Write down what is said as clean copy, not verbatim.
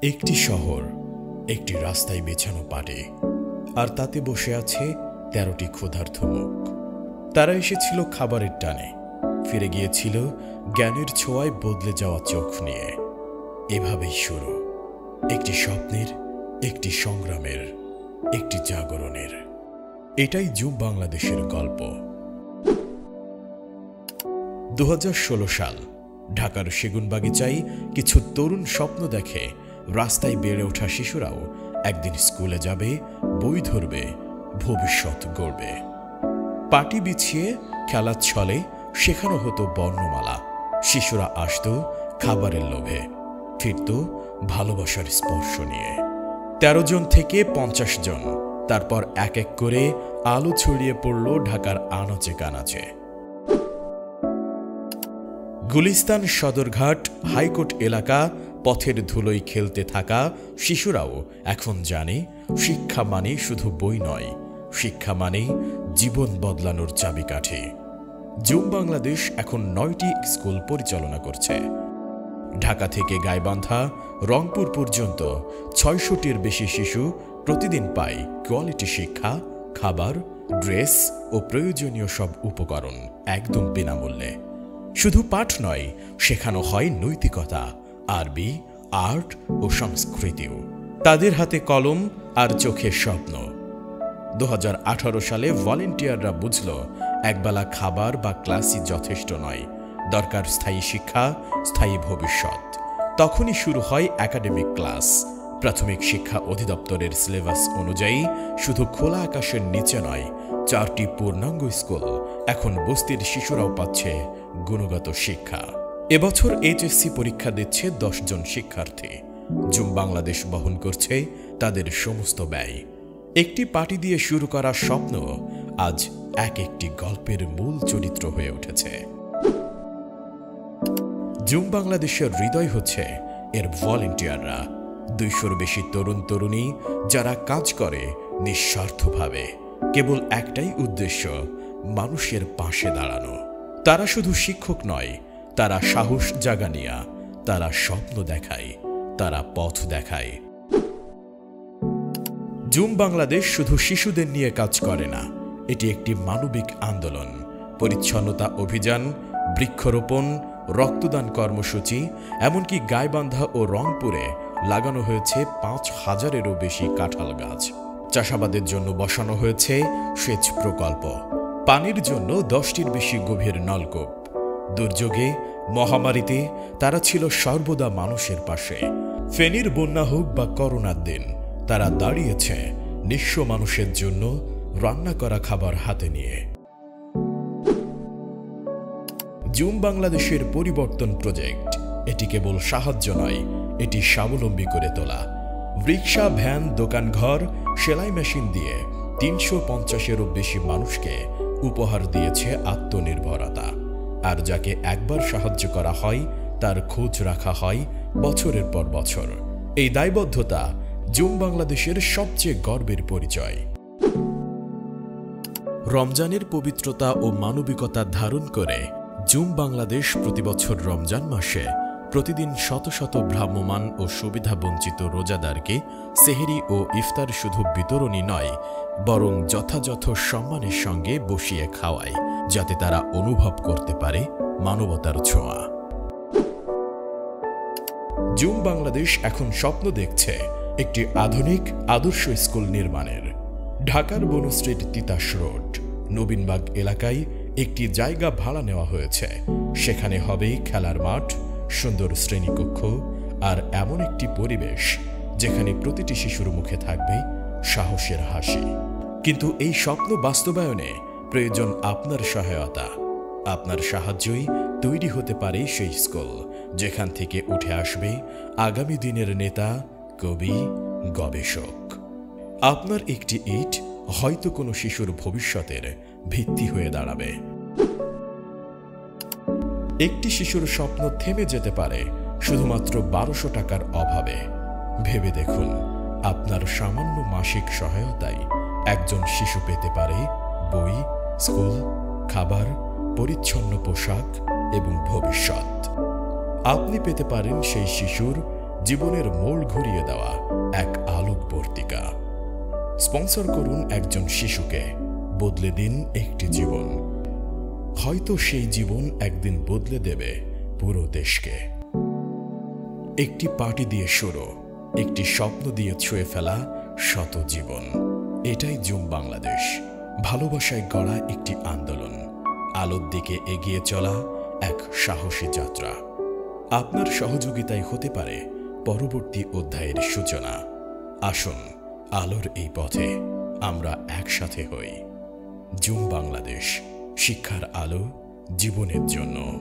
একটি শহর, একটি রাস্তায় বেছানো পাটে, আর তাতে বসে আছে ১৩টি ক্ষুধার্ত মুখ। তারা এসেছিল খাবারের টানে, ফিরে গিয়েছিল জ্ঞানের ছোঁয়ায় বদলে যাওয়া চোখ নিয়ে। এভাবেই শুরু একটি স্বপ্নের, একটি সংগ্রামের, একটি জাগরণের। এটাই জুম বাংলাদেশের গল্প। ২০১৬ সাল, ঢাকার সেগুনবাগিচায় কিছু তরুণ স্বপ্ন দেখে রাস্তায় বেড়ে ওঠা শিশুরাও একদিন স্কুলে যাবে, বই ধরবে, ভবিষ্যৎ গড়বে। পাটি বিছিয়ে খেলার ছলে শেখানো হতো বর্ণমালা। শিশুরা আসত খাবারের লোভে, ফিরত ভালোবাসার স্পর্শ নিয়ে। ১৩ জন থেকে ৫০ জন, তারপর এক এক করে আলো ছড়িয়ে পড়ল ঢাকার আনাচে কানাচে। গুলিস্তান, সদরঘাট, হাইকোর্ট এলাকা, পথের ধুলোয় খেলতে থাকা শিশুরাও এখন জানে শিক্ষা মানে শুধু বই নয়, শিক্ষা মানে জীবন বদলানোর চাবিকাঠি। জুম বাংলাদেশ এখন ৯টি স্কুল পরিচালনা করছে। ঢাকা থেকে গাইবান্ধা, রংপুর পর্যন্ত ৬০০টির বেশি শিশু প্রতিদিন পায় কোয়ালিটি শিক্ষা, খাবার, ড্রেস ও প্রয়োজনীয় সব উপকরণ একদম বিনামূল্যে। শুধু পাঠ নয়, শেখানো হয় নৈতিকতা, আরবি, আর্ট ও সংস্কৃতিও। তাদের হাতে কলম আর চোখের স্বপ্ন। ২০১৮ সালে ভলেন্টিয়াররা বুঝল একবেলা খাবার বা ক্লাসই যথেষ্ট নয়, দরকার স্থায়ী শিক্ষা, স্থায়ী ভবিষ্যৎ। তখনই শুরু হয় একাডেমিক ক্লাস। প্রাথমিক শিক্ষা অধিদপ্তরের সিলেবাস অনুযায়ী শুধু খোলা আকাশের নিচে নয়, ৪টি পূর্ণাঙ্গ স্কুল। এখন বস্তির শিশুরাও পাচ্ছে গুণগত শিক্ষা। এবছর এইচএসসি পরীক্ষা দিচ্ছে ১০ জন শিক্ষার্থী। জুম বাংলাদেশ বহন করছে তাদের সমস্ত ব্যয়। একটি পাটি দিয়ে শুরু করা স্বপ্ন আজ এক একটি গল্পের মূল চরিত্র হয়ে উঠেছে। জুম বাংলাদেশের হৃদয় হচ্ছে এর ভলেন্টিয়াররা, ২০০-র বেশি তরুণ তরুণী যারা কাজ করে নিঃস্বার্থভাবে, কেবল একটাই উদ্দেশ্য, মানুষের পাশে দাঁড়ানো। তারা শুধু শিক্ষক নয়, তারা সাহস জাগানিয়া, তারা স্বপ্ন দেখায়, তারা পথ দেখায়। জুম বাংলাদেশ শুধু শিশুদের নিয়ে কাজ করে না, এটি একটি মানবিক আন্দোলন। পরিচ্ছন্নতা অভিযান, বৃক্ষরোপণ, রক্তদান কর্মসূচি, এমনকি গাইবান্ধা ও রংপুরে লাগানো হয়েছে ৫,০০০-এরও বেশি কাঁঠাল গাছ। চাষাবাদের জন্য বসানো হয়েছে সেচ প্রকল্প, পানির জন্য ১০টির বেশি গভীর নলকূপ। দুর্যোগে, মহামারীতে তারা ছিল সর্বদা মানুষের পাশে। ফেনীর বন্যা হোক বা করোনার দিন, তারা দাঁড়িয়েছে নিঃস্ব মানুষের জন্য রান্না করা খাবার হাতে নিয়ে। জুম বাংলাদেশের পরিবর্তন প্রজেক্ট, এটি কেবল সাহায্য নয়, এটি স্বাবলম্বী করে তোলা। রিক্সা, ভ্যান, দোকানঘর, সেলাই মেশিন দিয়ে ৩৫০-এরও বেশি মানুষকে উপহার দিয়েছে আত্মনির্ভরতা। আর যাকে একবার সাহায্য করা হয়, তার খোঁজ রাখা হয় বছরের পর বছর। এই দায়বদ্ধতা জুম বাংলাদেশের সবচেয়ে গর্বের পরিচয়। রমজানের পবিত্রতা ও মানবিকতা ধারণ করে জুম বাংলাদেশ প্রতিবছর রমজান মাসে প্রতিদিন শত শত ভ্রাম্যমাণ ও সুবিধাবঞ্চিত রোজাদারকে সেহরি ও ইফতার শুধু বিতরণই নয়, বরং যথাযথ সম্মানের সঙ্গে বসিয়ে খাওয়ায়, যাতে তারা অনুভব করতে পারে মানবতার ছোঁয়া। জুম বাংলাদেশ এখন স্বপ্ন দেখছে একটি আধুনিক আদর্শ স্কুল নির্মাণের। ঢাকার বনশ্রীর তিতাস রোড, নবীনবাগ এলাকায় একটি জায়গা ভাড়া নেওয়া হয়েছে। সেখানে হবে খেলার মাঠ, সুন্দর শ্রেণীকক্ষ আর এমন একটি পরিবেশ যেখানে প্রতিটি শিশুর মুখে থাকবে সাহসের হাসি। কিন্তু এই স্বপ্ন বাস্তবায়নে প্রয়োজন আপনার সহায়তা। আপনার সাহায্যই তৈরি হতে পারে সেই স্কুল যেখান থেকে উঠে আসবে আগামী দিনের নেতা, কবি, গবেষক। আপনার একটি ইট হয়তো কোনো শিশুর ভবিষ্যতের ভিত্তি হয়ে দাঁড়াবে। একটি শিশুর স্বপ্ন থেমে যেতে পারে শুধুমাত্র ১২০০ টাকার অভাবে। ভেবে দেখুন, আপনার সামান্য মাসিক সহায়তায় একজন শিশু পেতে পারে বই, স্কুল, খাবার, পরিচ্ছন্ন পোশাক এবং ভবিষ্যৎ। আপনি পেতে পারেন সেই শিশুর জীবনের মোড় ঘুরিয়ে দেওয়া এক আলোকবর্তিকা। স্পন্সর করুন একজন শিশুকে, বদলে দিন একটি জীবন। হয়তো সেই জীবন একদিন বদলে দেবে পুরো দেশকে। একটি পার্টি দিয়ে শুরু, একটি স্বপ্ন দিয়ে ছুঁয়ে ফেলা শত জীবন। এটাই জুম বাংলাদেশ, ভালোবাসায় গড়া একটি আন্দোলন, আলোর দিকে এগিয়ে চলা এক সাহসী যাত্রা। আপনার সহযোগিতায় হতে পারে পরবর্তী অধ্যায়ের সূচনা। আসুন আলোর এই পথে আমরা একসাথে হই। জুম বাংলাদেশ, শিক্ষার আলো জীবনের জন্য।